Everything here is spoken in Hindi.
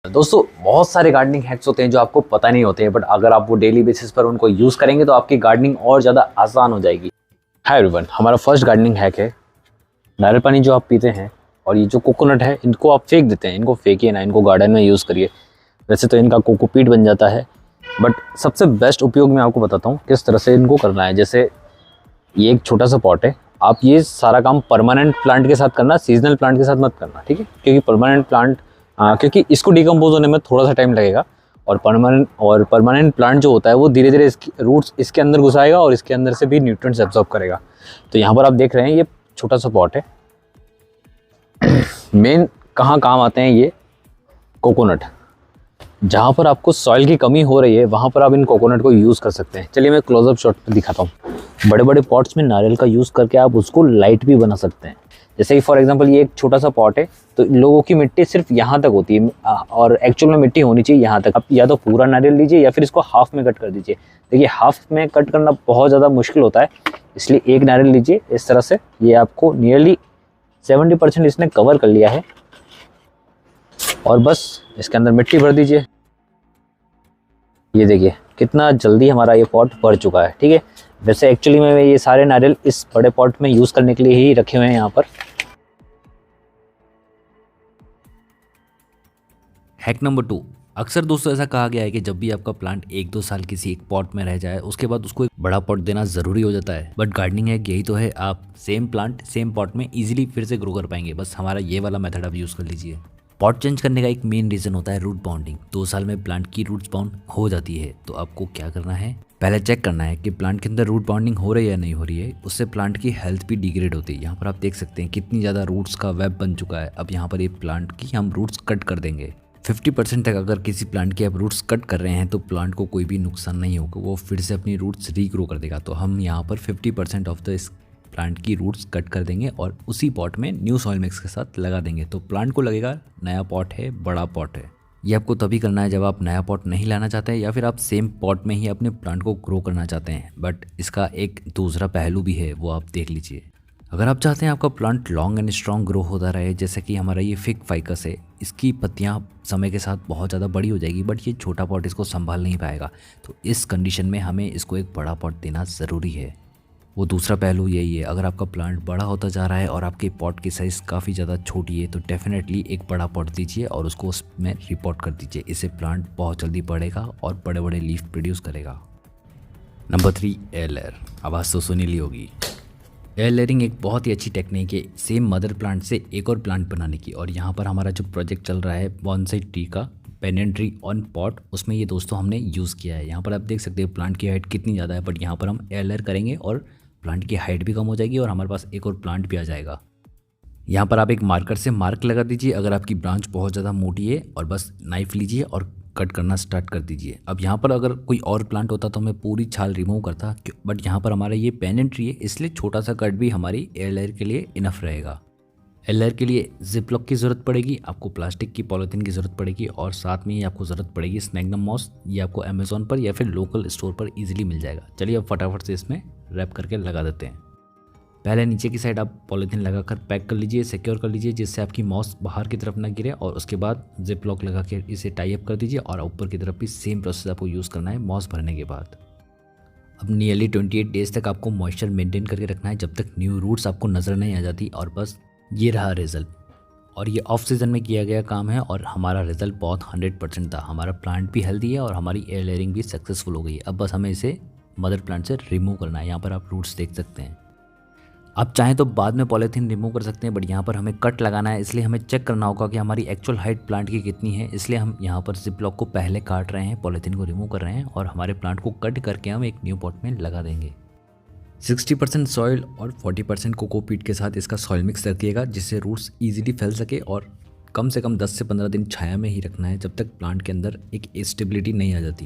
दोस्तों बहुत सारे गार्डनिंग हैक्स होते हैं जो आपको पता नहीं होते हैं, बट अगर आप वो डेली बेसिस पर उनको यूज़ करेंगे तो आपकी गार्डनिंग और ज़्यादा आसान हो जाएगी। हाय एवरीवन, हमारा फर्स्ट गार्डनिंग हैक है नारियल पानी जो आप पीते हैं और ये जो कोकोनट है इनको आप फेंक देते हैं। इनको फेंकिए ना, इनको गार्डन में यूज़ करिए। वैसे तो इनका कोकोपीट बन जाता है, बट सबसे बेस्ट उपयोग मैं आपको बताता हूँ किस तरह से इनको करना है। जैसे ये एक छोटा सा पॉट है, आप ये सारा काम परमानेंट प्लांट के साथ करना, सीजनल प्लांट के साथ मत करना, ठीक है? क्योंकि परमानेंट प्लांट क्योंकि इसको डिकम्पोज होने में थोड़ा सा टाइम लगेगा और परमानेंट प्लांट जो होता है वो धीरे धीरे इसकी रूट्स इसके अंदर घुसाएगा और इसके अंदर से भी न्यूट्रिएंट्स एब्जॉर्ब करेगा। तो यहाँ पर आप देख रहे हैं ये छोटा सा पॉट है। मेन कहाँ काम आते हैं ये कोकोनट। जहाँ पर आपको सॉइल की कमी हो रही है वहाँ पर आप इन कोकोनट को यूज़ कर सकते हैं। चलिए मैं क्लोजअप शॉट में दिखाता हूँ। बड़े बड़े पॉट्स में नारियल का यूज़ करके आप उसको लाइट भी बना सकते हैं। जैसे कि फॉर एग्जांपल ये एक छोटा सा पॉट है, तो लोगों की मिट्टी सिर्फ यहाँ तक होती है और एक्चुअल में मिट्टी होनी चाहिए यहाँ तक। आप या तो पूरा नारियल लीजिए या फिर इसको हाफ में कट कर दीजिए। देखिए हाफ में कट करना बहुत ज़्यादा मुश्किल होता है, इसलिए एक नारियल लीजिए इस तरह से। ये आपको नियरली 70% इसने कवर कर लिया है और बस इसके अंदर मिट्टी भर दीजिए। ये देखिए कितना जल्दी हमारा ये पॉट भर चुका है, ठीक है? वैसे एक्चुअली में ये सारे नारियल इस बड़े पॉट में यूज़ करने के लिए ही रखे हुए हैं यहाँ पर। हैक नंबर 2, अक्सर दोस्तों ऐसा कहा गया है कि जब भी आपका प्लांट 1-2 साल किसी एक पॉट में रह जाए उसके बाद उसको एक बड़ा पॉट देना ज़रूरी हो जाता है। बट गार्डनिंग हैक यही तो है, आप सेम प्लांट सेम पॉट में इजीली फिर से ग्रो कर पाएंगे। बस हमारा ये वाला मेथड आप यूज़ कर लीजिए। पॉट चेंज करने का एक मेन रीज़न होता है रूट बाउंडिंग। 2 साल में प्लांट की रूट्स बाउंड हो जाती है, तो आपको क्या करना है, पहले चेक करना है कि प्लांट के अंदर रूट बाउंडिंग हो रही है या नहीं हो रही है। उससे प्लांट की हेल्थ भी डिग्रेड होती है। यहाँ पर आप देख सकते हैं कितनी ज़्यादा रूट्स का वेब बन चुका है। अब यहाँ पर ये प्लांट की हम रूट्स कट कर देंगे 50% तक। अगर किसी प्लांट के आप रूट्स कट कर रहे हैं तो प्लांट को कोई भी नुकसान नहीं होगा, वो फिर से अपनी रूट्स रीग्रो कर देगा। तो हम यहाँ पर 50% ऑफ द इस प्लांट की रूट्स कट कर देंगे और उसी पॉट में न्यू सॉइल मिक्स के साथ लगा देंगे। तो प्लांट को लगेगा नया पॉट है, बड़ा पॉट है। ये आपको तभी करना है जब आप नया पॉट नहीं लाना चाहते हैं या फिर आप सेम पॉट में ही अपने प्लांट को ग्रो करना चाहते हैं। बट इसका एक दूसरा पहलू भी है, वो आप देख लीजिए। अगर आप चाहते हैं आपका plant long and strong grow होता रहे, जैसे कि हमारा ये फिग फाइकस है, इसकी पत्तियां समय के साथ बहुत ज़्यादा बड़ी हो जाएगी बट ये छोटा पॉट इसको संभाल नहीं पाएगा। तो इस कंडीशन में हमें इसको एक बड़ा पॉट देना ज़रूरी है। वो दूसरा पहलू यही है, अगर आपका प्लांट बड़ा होता जा रहा है और आपके पॉट की साइज़ काफ़ी ज़्यादा छोटी है तो डेफिनेटली एक बड़ा पॉट दीजिए और उसको उसमें रिपोर्ट कर दीजिए। इससे प्लांट बहुत जल्दी बढ़ेगा और बड़े बड़े लीफ प्रोड्यूस करेगा। Number 3, air layer. आवाज़ तो सुनी ली होगी। एयर लेयरिंग एक बहुत ही अच्छी टेक्निक है सेम मदर प्लांट से एक और प्लांट बनाने की। और यहाँ पर हमारा जो प्रोजेक्ट चल रहा है बॉन्साई ट्री का पेनियन ट्री ऑन पॉट, उसमें ये दोस्तों हमने यूज़ किया है। यहाँ पर आप देख सकते हो प्लांट की हाइट कितनी ज़्यादा है, बट यहाँ पर हम एयर लेयर करेंगे और प्लांट की हाइट भी कम हो जाएगी और हमारे पास एक और प्लांट भी आ जाएगा। यहाँ पर आप एक मार्कर से मार्क लगा दीजिए अगर आपकी ब्रांच बहुत ज़्यादा मोटी है और बस नाइफ लीजिए और कट करना स्टार्ट कर दीजिए। अब यहाँ पर अगर कोई और प्लांट होता तो मैं पूरी छाल रिमूव करता, बट यहाँ पर हमारा ये पेनियन ट्री है इसलिए छोटा सा कट भी हमारी एयर लेयर के लिए इनफ रहेगा। एयर लेयर के लिए जिप लॉक की ज़रूरत पड़ेगी, आपको प्लास्टिक की पॉलीथीन की ज़रूरत पड़ेगी और साथ में ही आपको ज़रूरत पड़ेगी स्नैगनम मॉस। ये आपको अमेज़ॉन पर या फिर लोकल स्टोर पर ईजिली मिल जाएगा। चलिए अब फटाफट से इसमें रैप करके लगा देते हैं। पहले नीचे की साइड आप पॉलीथीन लगाकर पैक कर लीजिए, सिक्योर कर लीजिए जिससे आपकी मॉस बाहर की तरफ ना गिरे और उसके बाद जिप लॉक लगा के इसे टाई अप कर दीजिए और ऊपर की तरफ भी सेम प्रोसेस आपको यूज़ करना है मॉस भरने के बाद। अब नियरली 28 डेज़ तक आपको मॉइस्चर मेंटेन करके रखना है जब तक न्यू रूट्स आपको नज़र नहीं आ जाती। और बस ये रहा रिजल्ट। और ये ऑफ सीज़न में किया गया काम है और हमारा रिजल्ट बहुत 100% था। हमारा प्लांट भी हेल्दी है और हमारी एयर लेयरिंग भी सक्सेसफुल हो गई है। अब बस हमें इसे मदर प्लांट से रिमूव करना है। यहाँ पर आप रूट्स देख सकते हैं। आप चाहें तो बाद में पॉलीथीन रिमूव कर सकते हैं, बट यहाँ पर हमें कट लगाना है इसलिए हमें चेक करना होगा कि हमारी एक्चुअल हाइट प्लांट की कितनी है। इसलिए हम यहाँ पर जिप लॉक को पहले काट रहे हैं, पॉलीथीन को रिमूव कर रहे हैं और हमारे प्लांट को कट करके हम एक न्यू पॉट में लगा देंगे। 60% सॉइल और 40% कोकोपीट के साथ इसका सॉइल मिक्स रखिएगा जिससे रूट्स ईजिली फैल सके और कम से कम 10 से 15 दिन छाया में ही रखना है जब तक प्लांट के अंदर एक स्टेबिलिटी नहीं आ जाती।